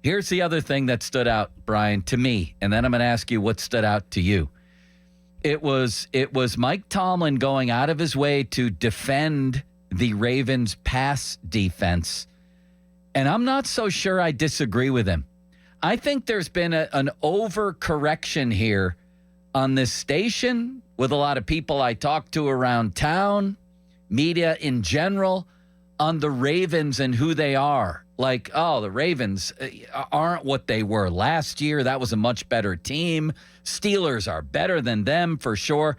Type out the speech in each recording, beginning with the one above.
Here's the other thing that stood out, Brian, to me, and then I'm going to ask you what stood out to you. It was Mike Tomlin going out of his way to defend the Ravens' pass defense, and I'm not so sure I disagree with him. I think there's been an overcorrection here on this station with a lot of people I talk to around town, media in general, on the Ravens and who they are. Like, oh, the Ravens aren't what they were last year. That was a much better team. Steelers are better than them for sure.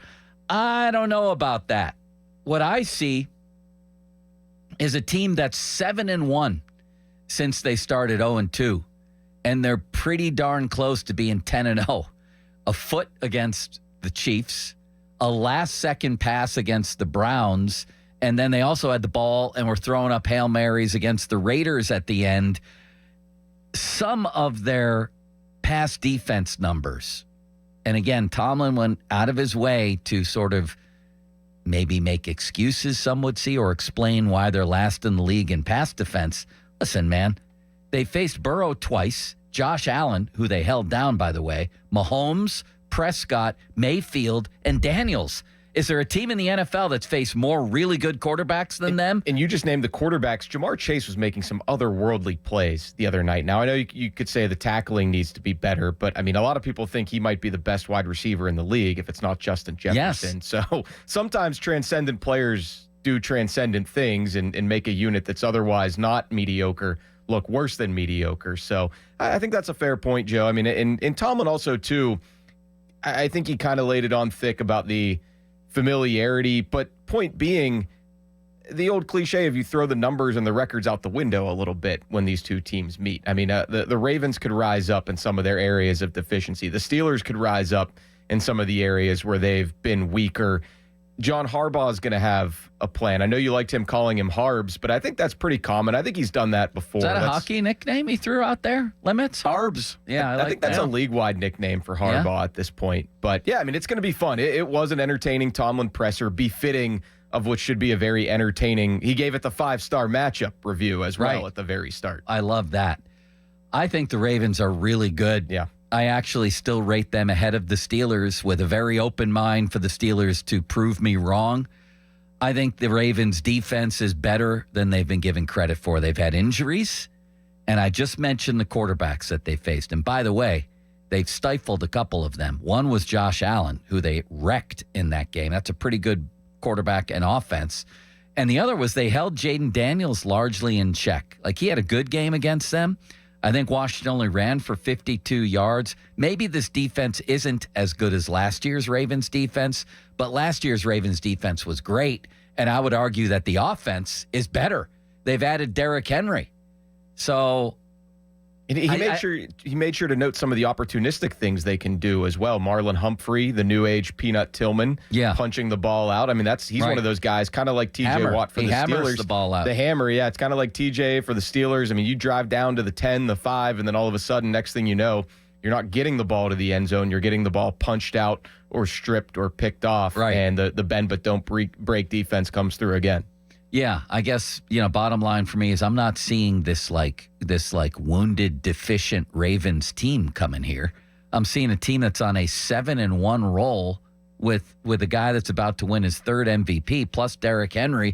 I don't know about that. What I see is a team that's 7-1 since they started 0-2, and they're pretty darn close to being 10-0. A foot against the Chiefs, a last-second pass against the Browns, and then they also had the ball and were throwing up Hail Marys against the Raiders at the end. Some of their pass defense numbers, and again, Tomlin went out of his way to sort of maybe make excuses, some would see, or explain why they're last in the league in pass defense. Listen, man, they faced Burrow twice, Josh Allen, who they held down, by the way, Mahomes, Prescott, Mayfield, and Daniels. Is there a team in the NFL that's faced more really good quarterbacks than them? And you just named the quarterbacks. Jamar Chase was making some otherworldly plays the other night. Now, I know you could say the tackling needs to be better, but, I mean, a lot of people think he might be the best wide receiver in the league if it's not Justin Jefferson. Yes. So sometimes transcendent players do transcendent things and make a unit that's otherwise not mediocre look worse than mediocre. So I think that's a fair point, Joe. I mean, and Tomlin also, too, I think he kind of laid it on thick about the familiarity, but point being, the old cliche of you throw the numbers and the records out the window a little bit when these two teams meet. I mean, the Ravens could rise up in some of their areas of deficiency. The Steelers could rise up in some of the areas where they've been weaker. John Harbaugh is going to have a plan. I know you liked him calling him Harbs, but I think that's pretty common. I think he's done that before. Is that a hockey nickname he threw out there? Limits? Harbs. Yeah, I think that's a league-wide nickname for Harbaugh at this point. But, yeah, I mean, it's going to be fun. It was an entertaining Tomlin presser, befitting of what should be a very entertaining. He gave it the 5-star matchup review as well at the very start. I love that. I think the Ravens are really good. Yeah. I actually still rate them ahead of the Steelers with a very open mind for the Steelers to prove me wrong. I think the Ravens' defense is better than they've been given credit for. They've had injuries, and I just mentioned the quarterbacks that they faced. And by the way, they've stifled a couple of them. One was Josh Allen, who they wrecked in that game. That's a pretty good quarterback and offense. And the other was they held Jaden Daniels largely in check. Like, he had a good game against them. I think Washington only ran for 52 yards. Maybe this defense isn't as good as last year's Ravens defense, but last year's Ravens defense was great, and I would argue that the offense is better. They've added Derrick Henry. So He made sure to note some of the opportunistic things they can do as well. Marlon Humphrey, the new age Peanut Tillman, punching the ball out. I mean, he's one of those guys, kind of like TJ Watt for the Steelers. He hammers the ball out. The hammer, yeah. It's kind of like TJ for the Steelers. I mean, you drive down to the 10, the 5, and then all of a sudden, next thing you know, you're not getting the ball to the end zone. You're getting the ball punched out or stripped or picked off. Right. And the bend but don't break defense comes through again. Yeah, I guess, bottom line for me is I'm not seeing this wounded, deficient Ravens team coming here. I'm seeing a team that's on a 7-1 roll with a guy that's about to win his third MVP, plus Derrick Henry,